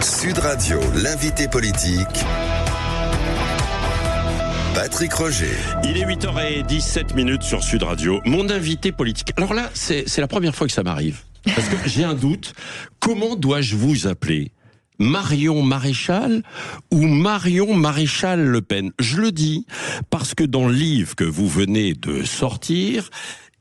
Sud Radio, l'invité politique. Patrick Roger. Il est 8h17 sur Sud Radio. Mon invité politique. Alors là, c'est la première fois que ça m'arrive. Parce que j'ai un doute. Comment dois-je vous appeler ? Marion Maréchal ou Marion Maréchal Le Pen ? Je le dis parce que dans le livre que vous venez de sortir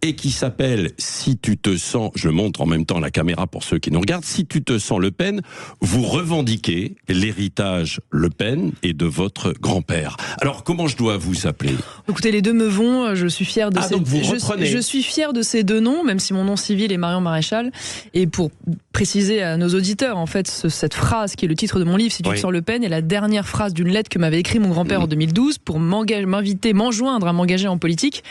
et qui s'appelle « Si tu te sens », je le montre en même temps à la caméra pour ceux qui nous regardent, « Si tu te sens Le Pen », vous revendiquez l'héritage Le Pen et de votre grand-père. Alors, comment je dois vous appeler ? Écoutez, les deux me vont, je suis fière de donc vous reprenez. Je suis fière de ces deux noms, même si mon nom civil est Marion Maréchal. Et pour préciser à nos auditeurs, en fait, cette phrase qui est le titre de mon livre, « Si tu te sens Le Pen », est la dernière phrase d'une lettre que m'avait écrit mon grand-père en 2012 pour m'enjoindre à m'engager en politique.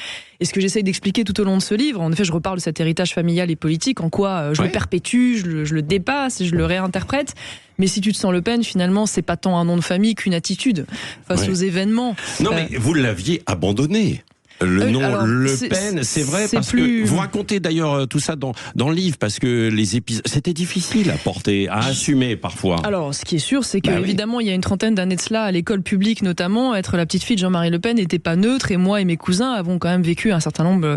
Et ce que j'essaye d'expliquer tout au long de ce livre, en effet, je reparle de cet héritage familial et politique, en quoi je le perpétue, je le dépasse et je le réinterprète. Mais si tu te sens Le Pen, finalement, c'est pas tant un nom de famille qu'une attitude face aux événements. Non, mais vous l'aviez abandonné. Le nom Le Pen, c'est vrai, parce que vous racontez d'ailleurs tout ça dans le livre, parce que les épisodes, c'était difficile à porter, à assumer parfois. Alors, ce qui est sûr, c'est qu'évidemment, il y a une trentaine d'années de cela, à l'école publique notamment, être la petite fille de Jean-Marie Le Pen n'était pas neutre, et moi et mes cousins avons quand même vécu un certain nombre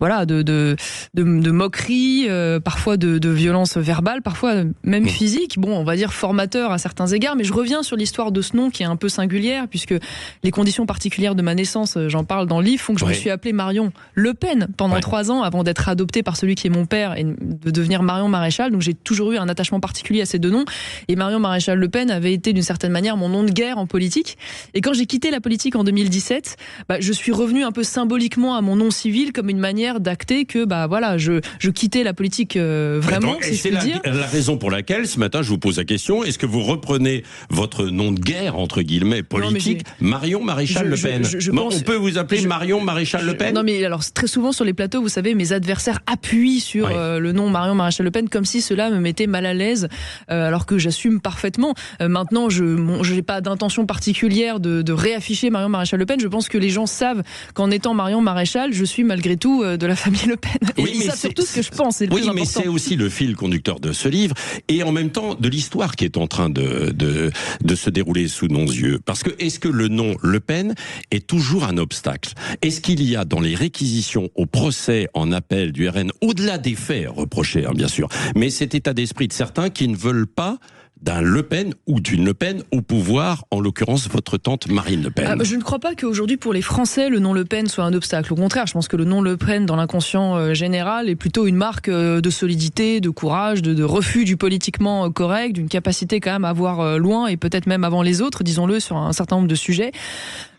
de moqueries, parfois de violences verbales, parfois même physiques. Bon, on va dire formateur à certains égards, mais je reviens sur l'histoire de ce nom qui est un peu singulière, puisque les conditions particulières de ma naissance, j'en parle dans le livre, font que je me suis appelée Marion Le Pen pendant 3 ans avant d'être adoptée par celui qui est mon père et de devenir Marion Maréchal. Donc j'ai toujours eu un attachement particulier à ces deux noms. Et Marion Maréchal Le Pen avait été d'une certaine manière mon nom de guerre en politique. Et quand j'ai quitté la politique en 2017, je suis revenue un peu symboliquement à mon nom civil comme une manière d'acter que je quittais la politique vraiment. Et c'est la raison pour laquelle ce matin je vous pose la question, est-ce que vous reprenez votre nom de guerre entre guillemets politique, Marion Maréchal Le Pen? On peut vous appeler Marion Maréchal Le Pen? Non, mais alors très souvent sur les plateaux, vous savez, mes adversaires appuient sur le nom Marion Maréchal Le Pen comme si cela me mettait mal à l'aise, alors que j'assume parfaitement. Maintenant, je n'ai pas d'intention particulière de réafficher Marion Maréchal Le Pen. Je pense que les gens savent qu'en étant Marion Maréchal, je suis malgré tout de la famille Le Pen. Et ils savent surtout ce que je pense. C'est le plus important. Mais c'est aussi le fil conducteur de ce livre et en même temps de l'histoire qui est en train de se dérouler sous nos yeux. Parce que est-ce que le nom Le Pen est toujours un obstacle? Est-ce qu'il y a dans les réquisitions au procès en appel du RN, au-delà des faits reprochés, bien sûr, mais cet état d'esprit de certains qui ne veulent pas d'un Le Pen ou d'une Le Pen au pouvoir, en l'occurrence votre tante Marine Le Pen? Je ne crois pas qu'aujourd'hui pour les Français le nom Le Pen soit un obstacle. Au contraire, je pense que le nom Le Pen dans l'inconscient général est plutôt une marque de solidité, de courage, de refus du politiquement correct, d'une capacité quand même à voir loin et peut-être même avant les autres, disons-le, sur un certain nombre de sujets.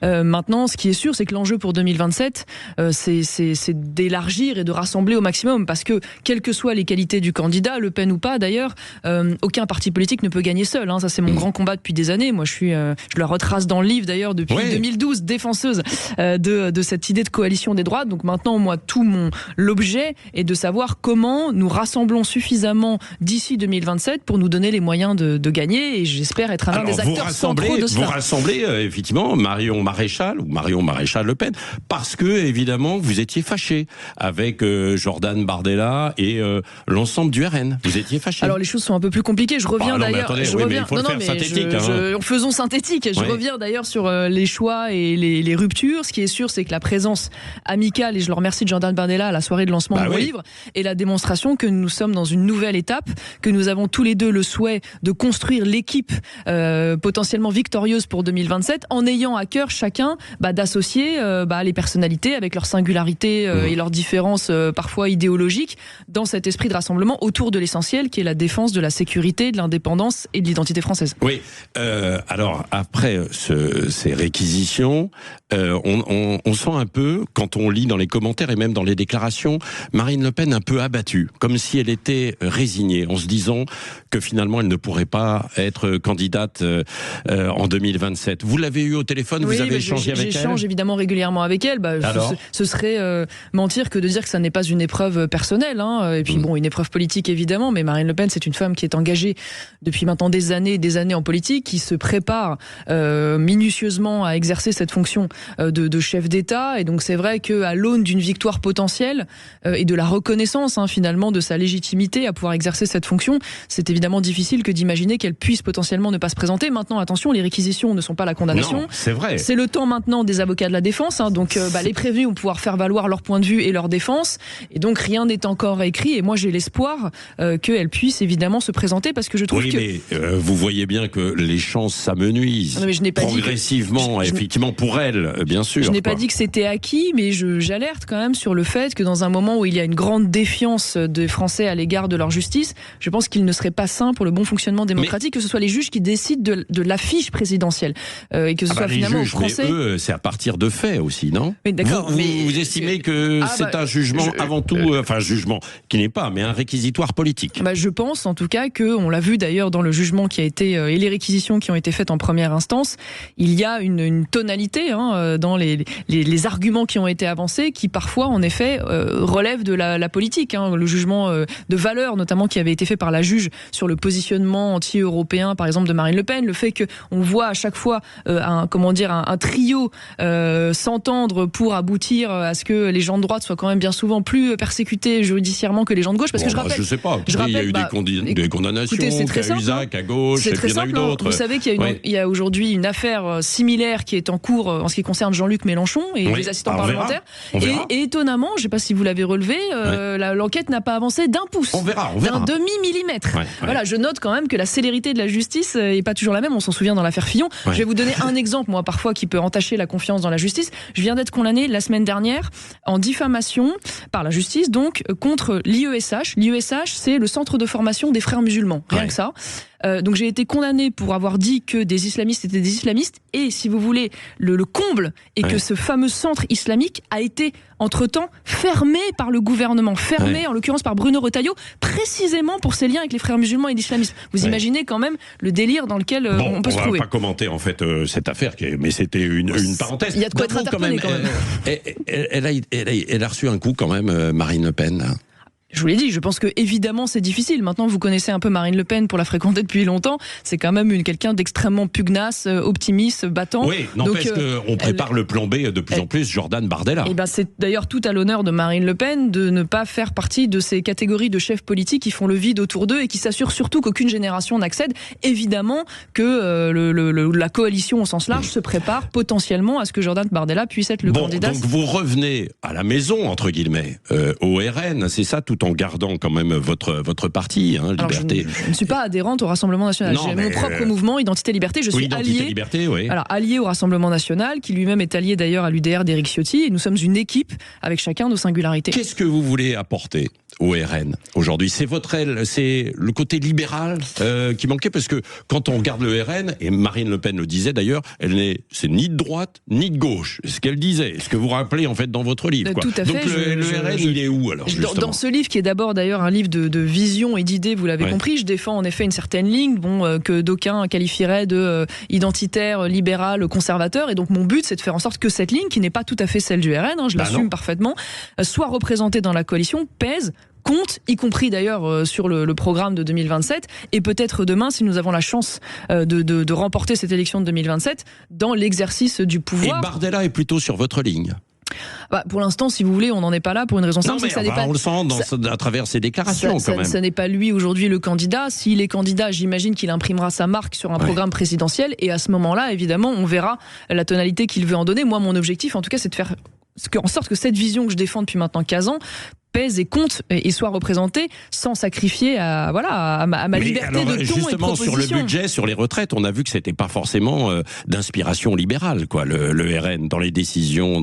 Maintenant, ce qui est sûr, c'est que l'enjeu pour 2027, c'est d'élargir et de rassembler au maximum, parce que quelles que soient les qualités du candidat, Le Pen ou pas d'ailleurs, aucun parti politique ne peut gagner seul. Ça, c'est mon grand combat depuis des années. Moi, je le retrace dans le livre d'ailleurs depuis 2012, défenseuse de cette idée de coalition des droites. Donc maintenant, moi, l'objet est de savoir comment nous rassemblons suffisamment d'ici 2027 pour nous donner les moyens de gagner. Et j'espère être un des acteurs centraux de cela. Vous rassemblez effectivement Marion Maréchal ou Marion Maréchal Le Pen parce que évidemment vous étiez fâché avec Jordan Bardella et l'ensemble du RN. Vous étiez fâché. Alors les choses sont un peu plus compliquées. Je reviens d'ailleurs. Mais il faut le faire synthétique. Faisons synthétique. Je reviens d'ailleurs sur les choix et les ruptures. Ce qui est sûr, c'est que la présence amicale, et je le remercie de Jordan Bardella à la soirée de lancement de mon livre, est la démonstration que nous sommes dans une nouvelle étape, que nous avons tous les deux le souhait de construire l'équipe potentiellement victorieuse pour 2027, en ayant à cœur chacun d'associer les personnalités avec leurs singularités et leurs différences parfois idéologiques dans cet esprit de rassemblement autour de l'essentiel qui est la défense de la sécurité, de l'indépendance et de l'identité française. Oui, alors après ces réquisitions, on sent un peu, quand on lit dans les commentaires et même dans les déclarations, Marine Le Pen un peu abattue, comme si elle était résignée, en se disant que finalement elle ne pourrait pas être candidate en 2027. Vous l'avez eu au téléphone, vous avez échangé avec elle? J'échange évidemment régulièrement avec elle. Ce serait mentir que de dire que ça n'est pas une épreuve personnelle. Et puis une épreuve politique évidemment, mais Marine Le Pen, c'est une femme qui est engagée depuis depuis maintenant des années en politique, qui se prépare minutieusement à exercer cette fonction de chef d'État. Et donc c'est vrai qu'à l'aune d'une victoire potentielle et de la reconnaissance finalement de sa légitimité à pouvoir exercer cette fonction, c'est évidemment difficile que d'imaginer qu'elle puisse potentiellement ne pas se présenter. Maintenant, attention, les réquisitions ne sont pas la condamnation. Non, c'est vrai. C'est le temps maintenant des avocats de la défense. Donc les prévenus vont pouvoir faire valoir leur point de vue et leur défense. Et donc rien n'est encore écrit. Et moi, j'ai l'espoir qu'elle puisse évidemment se présenter, parce que je trouve que... mais vous voyez bien que les chances s'amenuisent progressivement, effectivement, pour elle, bien sûr. Je n'ai pas dit que c'était acquis, mais j'alerte quand même sur le fait que dans un moment où il y a une grande défiance des Français à l'égard de leur justice, je pense qu'il ne serait pas sain pour le bon fonctionnement démocratique que ce soit les juges qui décident de l'affiche présidentielle et que ce soit finalement les juges, aux Français. Mais eux, c'est à partir de faits aussi, non ? Oui, d'accord. Vous estimez que c'est un jugement avant tout, enfin un jugement qui n'est pas, mais un réquisitoire politique. Je pense en tout cas que, on l'a vu d'ailleurs dans le jugement qui a été et les réquisitions qui ont été faites en première instance, il y a une tonalité dans les arguments qui ont été avancés qui parfois en effet relèvent de la politique. Le jugement de valeur notamment qui avait été fait par la juge sur le positionnement anti-européen par exemple de Marine Le Pen, le fait qu'on voit à chaque fois un trio s'entendre pour aboutir à ce que les gens de droite soient quand même bien souvent plus persécutés judiciairement que les gens de gauche, parce que je rappelle, je sais pas, il y a eu des condamnations, écoutez, à Usac, à gauche, et puis il y en a eu d'autres. Vous savez qu'il y a aujourd'hui une affaire similaire qui est en cours en ce qui concerne Jean-Luc Mélenchon et les assistants parlementaires. Et étonnamment, je ne sais pas si vous l'avez relevé, l'enquête n'a pas avancé d'un pouce, d'un demi-millimètre. Voilà, je note quand même que la célérité de la justice n'est pas toujours la même. On s'en souvient dans l'affaire Fillon. Je vais vous donner un exemple, moi, parfois, qui peut entacher la confiance dans la justice. Je viens d'être condamné la semaine dernière en diffamation par la justice, donc contre l'IESH. L'IESH, c'est le centre de formation des frères musulmans. Rien que ça. Donc j'ai été condamné pour avoir dit que des islamistes étaient des islamistes, et si vous voulez, le comble est que ce fameux centre islamique a été entre-temps fermé par le gouvernement, en l'occurrence par Bruno Retailleau, précisément pour ses liens avec les frères musulmans et l'islamisme. Vous imaginez quand même le délire dans lequel on peut se trouver. On va pas commenter en fait cette affaire, mais c'était une parenthèse. Il y a de quoi être interpellé quand même. Elle a reçu un coup quand même, Marine Le Pen. Je vous l'ai dit, je pense que évidemment c'est difficile. Maintenant, vous connaissez un peu Marine Le Pen pour la fréquenter depuis longtemps. C'est quand même quelqu'un d'extrêmement pugnace, optimiste, battant. Oui, n'empêche qu'on prépare le plan B de plus en plus, Jordan Bardella. Et c'est d'ailleurs tout à l'honneur de Marine Le Pen de ne pas faire partie de ces catégories de chefs politiques qui font le vide autour d'eux et qui s'assurent surtout qu'aucune génération n'accède. Évidemment que la coalition au sens large se prépare potentiellement à ce que Jordan Bardella puisse être le candidat. Donc vous revenez à la maison, entre guillemets, au RN, c'est ça, tout en gardant quand même votre parti, Liberté. Je ne suis pas adhérente au Rassemblement National. J'ai mon propre mouvement, Identité Liberté. Je suis allié au Rassemblement National, qui lui-même est allié d'ailleurs à l'UDR d'Éric Ciotti. Et nous sommes une équipe avec chacun nos singularités. Qu'est-ce que vous voulez apporter au RN aujourd'hui? C'est le côté libéral qui manquait, parce que quand on regarde le RN, et Marine Le Pen le disait d'ailleurs, c'est ni de droite ni de gauche, ce qu'elle disait, ce que vous rappelez en fait dans votre livre. Tout à fait. Donc le RN, il est où alors justement? Dans ce livre qui est d'abord d'ailleurs un livre de vision et d'idées, vous l'avez compris, je défends en effet une certaine ligne que d'aucuns qualifieraient de identitaire, libéral, conservateur, et donc mon but c'est de faire en sorte que cette ligne, qui n'est pas tout à fait celle du RN, je l'assume parfaitement, soit représentée dans la coalition, pèse, compte, y compris d'ailleurs sur le programme de 2027, et peut-être demain, si nous avons la chance de remporter cette élection de 2027, dans l'exercice du pouvoir. Et Bardella est plutôt sur votre ligne? Pour l'instant, si vous voulez, on n'en est pas là pour une raison simple. On le sent à travers ses déclarations quand même. Ça n'est pas lui aujourd'hui le candidat. S'il est candidat, j'imagine qu'il imprimera sa marque sur un programme présidentiel, et à ce moment-là, évidemment, on verra la tonalité qu'il veut en donner. Moi, mon objectif, en tout cas, c'est de faire en sorte que cette vision que je défends depuis maintenant 15 ans pèse et compte et soit représentée sans sacrifier à ma liberté de ton et de justement, sur le budget, sur les retraites, on a vu que c'était pas forcément d'inspiration libérale, le RN, dans les décisions.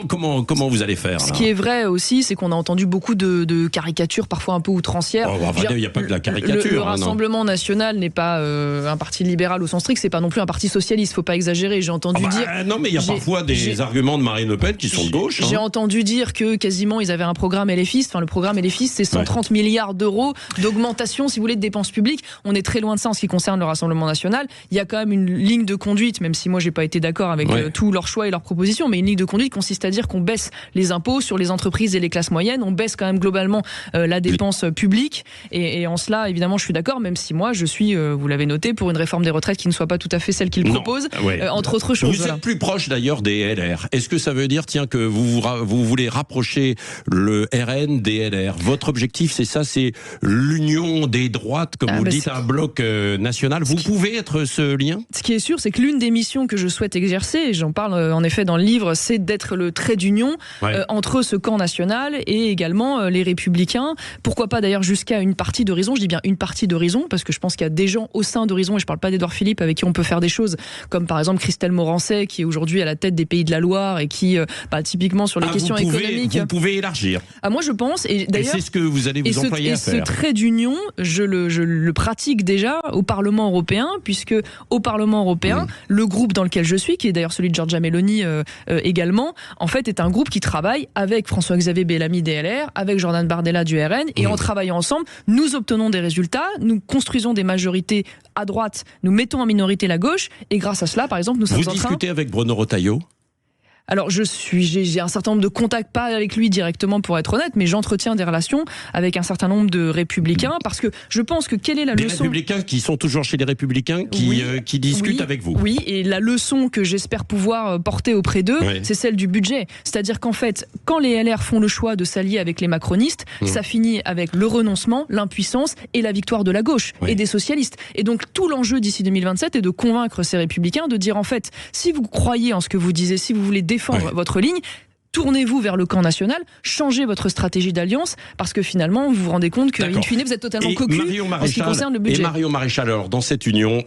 Comment vous allez faire? Ce qui est vrai aussi, c'est qu'on a entendu beaucoup de caricatures, parfois un peu outrancières. Il n'y a pas que de la caricature. Le Rassemblement National n'est pas un parti libéral au sens strict, c'est pas non plus un parti socialiste, faut pas exagérer. J'ai entendu dire. Non, mais il y a parfois des arguments de Marine Le Pen qui sont de gauche. J'ai entendu dire que quasiment ils avaient un programme LFI, enfin le programme LFI, c'est 130 milliards d'euros d'augmentation, si vous voulez, de dépenses publiques. On est très loin de ça en ce qui concerne le Rassemblement national. Il y a quand même une ligne de conduite, même si moi j'ai pas été d'accord avec tous leurs choix et leurs propositions, mais une ligne de conduite consiste à dire qu'on baisse les impôts sur les entreprises et les classes moyennes, on baisse quand même globalement la dépense publique, et en cela évidemment je suis d'accord, même si moi je suis, vous l'avez noté, pour une réforme des retraites qui ne soit pas tout à fait celle qu'il propose, entre autres choses. Vous êtes plus proche d'ailleurs des LR. Est-ce que ça veut dire, tiens, que vous voulez rapprocher le RN des LR? Votre objectif, c'est ça, c'est l'union des droites, comme vous le dites, un bloc national. Vous pouvez être ce lien? Ce qui est sûr, c'est que l'une des missions que je souhaite exercer, et j'en parle en effet dans le livre, c'est d'être le trait d'union entre ce camp national et également les Républicains. Pourquoi pas d'ailleurs jusqu'à une partie d'Horizon? Je dis bien une partie d'Horizon, parce que je pense qu'il y a des gens au sein d'Horizon, et je parle pas d'Édouard Philippe, avec qui on peut faire des choses, comme par exemple Christelle Morancet, qui est aujourd'hui à la tête des Pays de la Loire et qui, typiquement sur les questions économiques... Vous pouvez élargir. Moi je pense, et d'ailleurs... Et c'est ce que vous allez vous employer à faire. Et ce trait d'union, je le pratique déjà au Parlement européen, puisque au Parlement européen, le groupe dans lequel je suis, qui est d'ailleurs celui de Giorgia Meloni également, en fait est un groupe qui travaille avec François-Xavier Bellamy des LR, avec Jordan Bardella du RN, et en travaillant ensemble, nous obtenons des résultats, nous construisons des majorités à droite, nous mettons en minorité la gauche, et grâce à cela, par exemple, nous sommes en train... Vous discutez avec Bruno Retailleau? Alors j'ai un certain nombre de contacts, pas avec lui directement pour être honnête, mais j'entretiens des relations avec un certain nombre de républicains, parce que je pense que quelle est la leçon... Des républicains qui sont toujours chez les républicains, qui discutent avec vous. Oui, et la leçon que j'espère pouvoir porter auprès d'eux, c'est celle du budget. C'est-à-dire qu'en fait, quand les LR font le choix de s'allier avec les macronistes, ça finit avec le renoncement, l'impuissance et la victoire de la gauche et des socialistes. Et donc tout l'enjeu d'ici 2027 est de convaincre ces républicains de dire en fait, si vous croyez en ce que vous disiez, si vous voulez défendre votre ligne, tournez-vous vers le camp national, changez votre stratégie d'alliance, parce que finalement, vous vous rendez compte que, in fine, vous êtes totalement cocu en ce qui concerne le budget. Et Marion Maréchal, alors, dans cette union,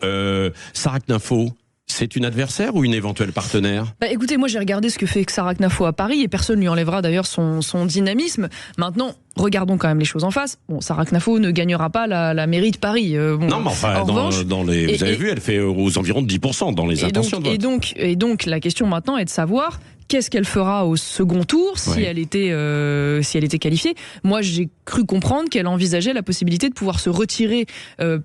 Sarah Knafo, c'est une adversaire ou une éventuelle partenaire? Écoutez, moi j'ai regardé ce que fait Sarah Knafo à Paris, et personne ne lui enlèvera d'ailleurs son dynamisme. Maintenant, regardons quand même les choses en face. Bon, Sarah Knafo ne gagnera pas la mairie de Paris. Non, mais enfin, vous avez vu, elle fait aux environs de 10% dans les intentions de vote. Et donc, la question maintenant est de savoir qu'est-ce qu'elle fera au second tour si elle était qualifiée. Moi, j'ai cru comprendre qu'elle envisageait la possibilité de pouvoir se retirer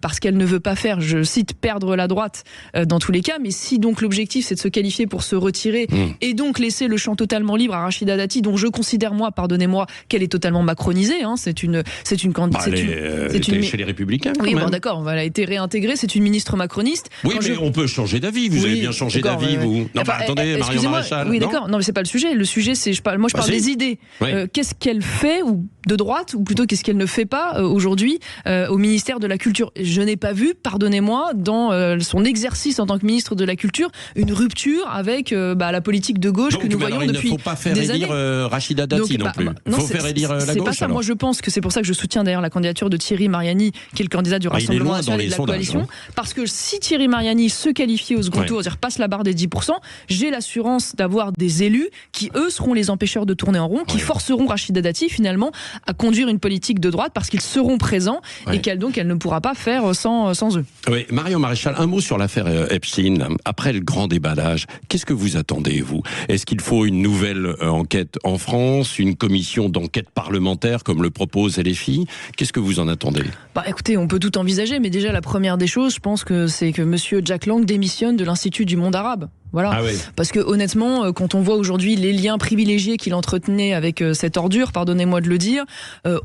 parce qu'elle ne veut pas faire, je cite, perdre la droite dans tous les cas. Mais si donc l'objectif c'est de se qualifier pour se retirer et donc laisser le champ totalement libre à Rachida Dati, dont je considère moi, pardonnez-moi, qu'elle est totalement macronisée. C'est une candidate. Elle était chez les Républicains. Oui, bon, d'accord. Elle a été réintégrée. C'est une ministre macroniste. Oui, mais on peut changer d'avis. Vous avez bien changé d'avis, vous. Non, attendez, Marion Maréchal. Oui, d'accord. Non, mais c'est pas le sujet. Le sujet, c'est je parle des idées. Qu'est-ce qu'elle fait ou de droite, ou plutôt qu'est-ce qu'elle ne fait pas aujourd'hui au ministère de la Culture? Je n'ai pas vu, pardonnez-moi, dans son exercice en tant que ministre de la Culture, une rupture avec la politique de gauche que nous voyons depuis des années. Il ne faut pas faire élire Rachida Dati non plus. Il faut faire élire la gauche. C'est pas ça. Moi, je pense que c'est pour ça que je soutiens d'ailleurs la candidature de Thierry Mariani, qui est le candidat du Rassemblement national et de la coalition. Parce que si Thierry Mariani se qualifie au second tour, c'est-à-dire passe la barre des 10%, j'ai l'assurance d'avoir des élus qui, eux, seront les empêcheurs de tourner en rond, qui forceront Rachida Dati, finalement, à conduire une politique de droite, parce qu'ils seront présents et qu'elle ne pourra pas faire sans eux. Oui, Marion Maréchal, un mot sur l'affaire Epstein. Après le grand déballage, qu'est-ce que vous attendez, vous? Est-ce qu'il faut une nouvelle enquête en France, une commission d'enquête parlementaire, comme le propose LFI? Qu'est-ce que vous en attendez? Écoutez, on peut tout envisager, mais déjà, la première des choses, je pense que c'est que monsieur Jack Lang démissionne de l'Institut du monde arabe. Voilà. Parce que honnêtement, quand on voit aujourd'hui les liens privilégiés qu'il entretenait avec cette ordure, pardonnez-moi de le dire,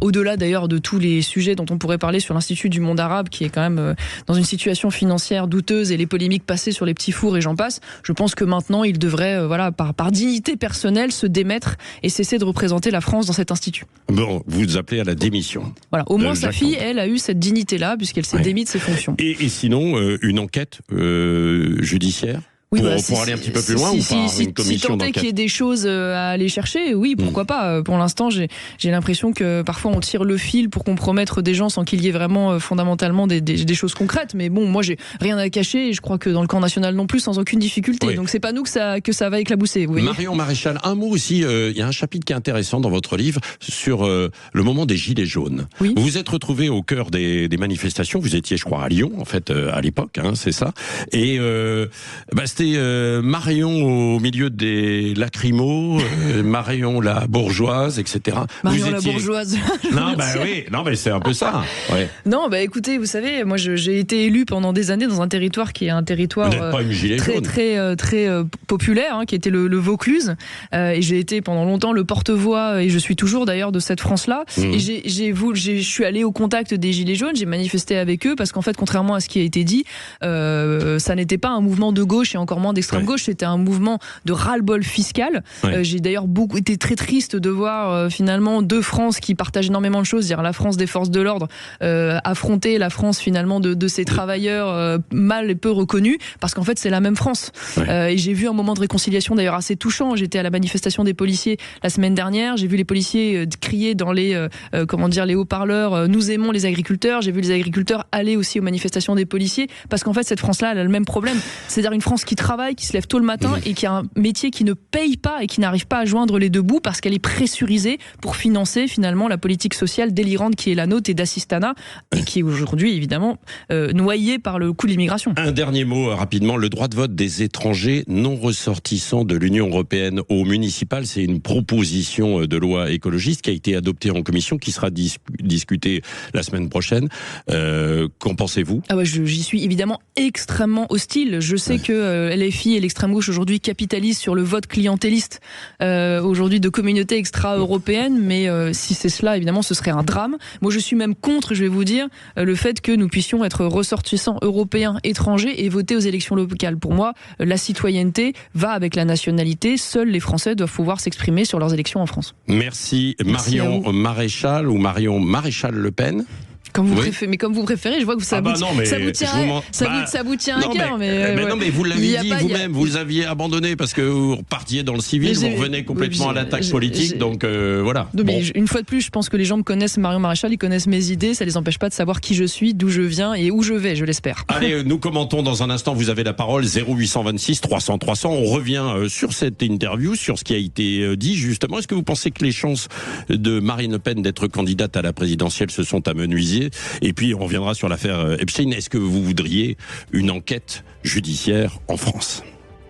au-delà d'ailleurs de tous les sujets dont on pourrait parler sur l'Institut du monde arabe, qui est quand même dans une situation financière douteuse, et les polémiques passées sur les petits fours et j'en passe, je pense que maintenant il devrait, par dignité personnelle, se démettre et cesser de représenter la France dans cet institut. Bon, vous appelez à la démission. Voilà, au moins sa fille, elle a eu cette dignité-là, puisqu'elle s'est démise de ses fonctions. Et sinon, une enquête judiciaire? Oui, pour aller un petit peu plus loin, ou pas une commission d'enquête? Qu'il y ait des choses à aller chercher, oui, pourquoi pas. Pour l'instant, j'ai l'impression que parfois on tire le fil pour compromettre des gens sans qu'il y ait vraiment fondamentalement des choses concrètes. Mais bon, moi j'ai rien à cacher, et je crois que dans le camp national non plus, sans aucune difficulté. Donc c'est pas nous que ça va éclabousser. Vous voyez. Marion Maréchal, un mot aussi. Il y a un chapitre qui est intéressant dans votre livre sur le moment des Gilets jaunes. Oui. Vous vous êtes retrouvé au cœur des manifestations. Vous étiez, je crois, à Lyon, en fait, à l'époque, c'est ça. Et c'est rester Marion au milieu des lacrymos, Marion la bourgeoise, etc. Marion la bourgeoise. Non, bah oui, non, mais c'est un peu ça. Ouais. Non, bah écoutez, vous savez, moi j'ai été élu pendant des années dans un territoire qui est un territoire très populaire, hein, qui était le Vaucluse, et j'ai été pendant longtemps le porte-voix, et je suis toujours d'ailleurs de cette France-là. Et je suis allée au contact des Gilets jaunes, j'ai manifesté avec eux parce qu'en fait, contrairement à ce qui a été dit, ça n'était pas un mouvement de gauche et encore moins d'extrême gauche, c'était un mouvement de ras-le-bol fiscal. J'ai d'ailleurs beaucoup été très triste de voir finalement deux France qui partagent énormément de choses, c'est-à-dire la France des forces de l'ordre affronter la France finalement de ces travailleurs mal et peu reconnus, parce qu'en fait c'est la même France. Et j'ai vu un moment de réconciliation d'ailleurs assez touchant. J'étais à la manifestation des policiers la semaine dernière, j'ai vu les policiers crier dans les les haut-parleurs nous aimons les agriculteurs. J'ai vu les agriculteurs aller aussi aux manifestations des policiers, parce qu'en fait cette France-là elle a le même problème, c'est-à-dire une France qui travaille, qui se lève tôt le matin et qui a un métier qui ne paye pas et qui n'arrive pas à joindre les deux bouts parce qu'elle est pressurisée pour financer finalement la politique sociale délirante qui est la nôtre et d'assistanat, et qui est aujourd'hui évidemment noyée par le coût de l'immigration. Un dernier mot rapidement, le droit de vote des étrangers non ressortissants de l'Union européenne au municipal, c'est une proposition de loi écologiste qui a été adoptée en commission, qui sera discutée la semaine prochaine. Qu'en pensez-vous ? J'y suis évidemment extrêmement hostile. Je sais que LFI et l'extrême gauche aujourd'hui capitalisent sur le vote clientéliste aujourd'hui de communautés extra-européennes, mais si c'est cela, évidemment, ce serait un drame. Moi, je suis même contre, je vais vous dire, le fait que nous puissions être ressortissants européens, étrangers et voter aux élections locales. Pour moi, la citoyenneté va avec la nationalité. Seuls les Français doivent pouvoir s'exprimer sur leurs élections en France. Merci Marion Maréchal ou Marion Maréchal Le Pen. Comme vous préférez, je vois que ça vous tient à cœur. Mais vous l'avez dit vous-même, vous aviez abandonné parce que vous repartiez dans le civil, vous revenez complètement à l'attaque politique, donc voilà. Une fois de plus, je pense que les gens me connaissent, Marion Maréchal, ils connaissent mes idées, ça les empêche pas de savoir qui je suis, d'où je viens et où je vais, je l'espère. Allez, nous commentons dans un instant, vous avez la parole, 0826 300 300, on revient sur cette interview, sur ce qui a été dit justement. Est-ce que vous pensez que les chances de Marine Le Pen d'être candidate à la présidentielle se sont amenuisées ? Et puis on reviendra sur l'affaire Epstein. Est-ce que vous voudriez une enquête judiciaire en France ?